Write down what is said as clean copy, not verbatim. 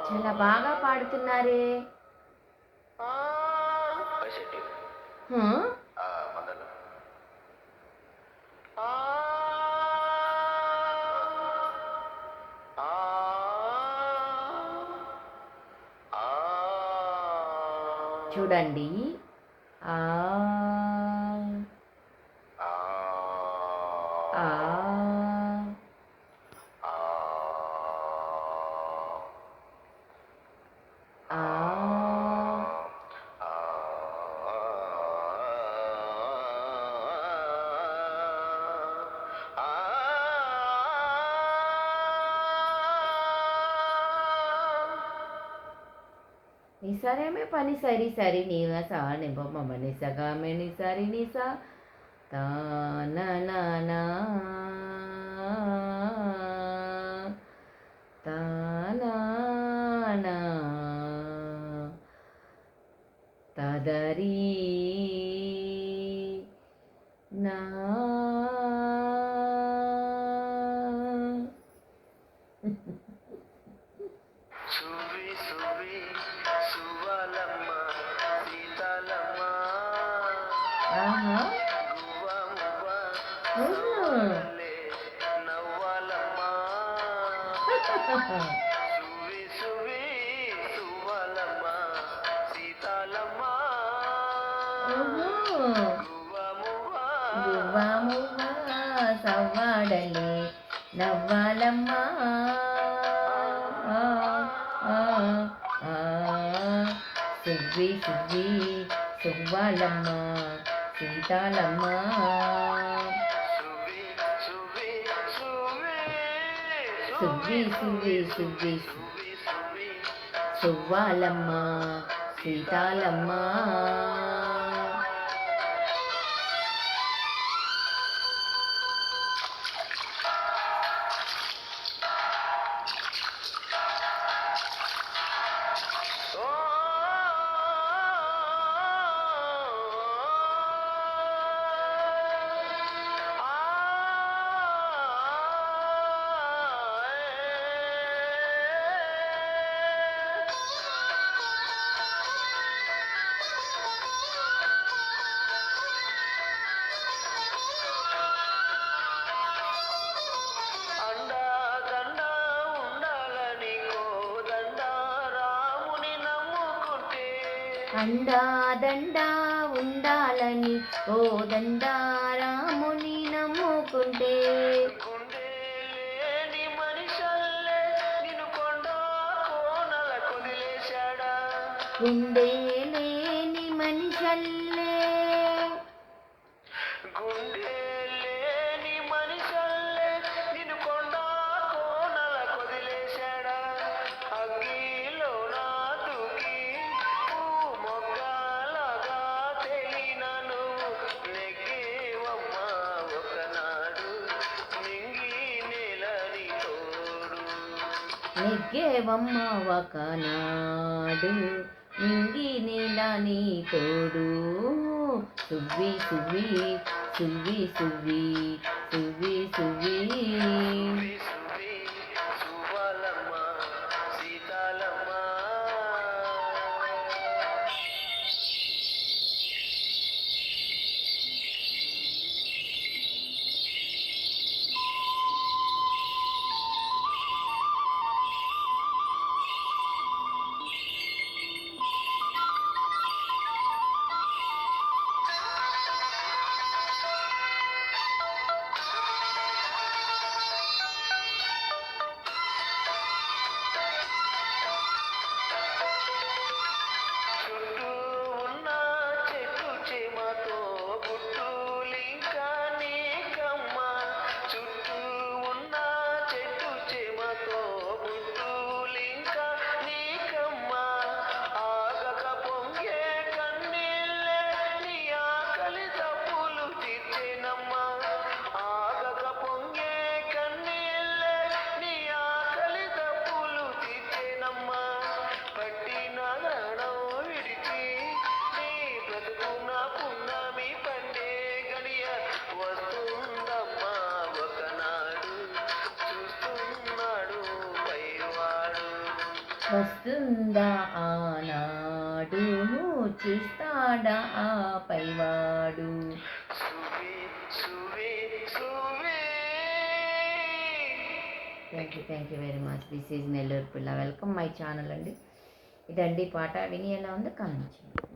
చాలా బాగా పాడుతున్నారే. వైశెట్టి హ్మ్. మందలు చూడండి. ఆ ఆ ఆ నిసరేమే పని సరి సరి నీవ సా నిబ మమ నిసగామె నిసరి నిసా తా నా నా నా తా నా నా తదరీ నా సువి సువి సువలమ్మ సీతాలమ్మ ఆహా గువ్వ మువ్వ ఉహు. సవ్వడలే నవ్వాలమ్మ సువి సువి సువలమ్మ సీతాలమ్మ ఉహు. గువ్వ మువ్వ గువ్వ మువ్వ సవ్వాడలే నవ్వాలమ్మ. ఆ, ఆ, ఆ. సువ్వి సువ్వి సువ్వాలమ్మ సీతాలమ్మ. సువి సువి సువి సువ్వి సువ్వి సువ్వి సువి సువి సువ్వాలమ్మ సీతాలమ్మ. ఓ అండా దండ ఉండాలని కోదండ రాముని నమ్ముకుంటే అండా దండా ఉండాలని ఓ దండా రాముని నమ్ముకుంటే గుండె లేని మనిషల్లే నిన్ను కొండ కోనల కొదిలేశాడా గుండె లేని మనిషల్లే గుండె లేని మనిషల్లే నిన్ను కొండ కోనల కొదిలేశాడా అగ్గిలో నా దూకి మొగ్గలాగా తెలినను నెగ్గేవమ్మ ఒకనాడు నింగి నేలని తోడు నెగ్గేవమ్మ ఒకనాడు నింగి నీలని తోడు. సువ్వి సువ్వి సువ్వి సువ్వి సువ్వి సువ్వి సువి సువి సువలమ్మ సీతాలమ్మ వస్తుందా ఆనాడు చూస్తాడా ఆ పైవాడు. సువే సువే సువే. Thank you very much. This is Nellore పిల్ల. వెల్కమ్ మై ఛానల్ అండి. ఇదండి పాట. విని ఎలా ఉందో కామెంట్ చేయండి.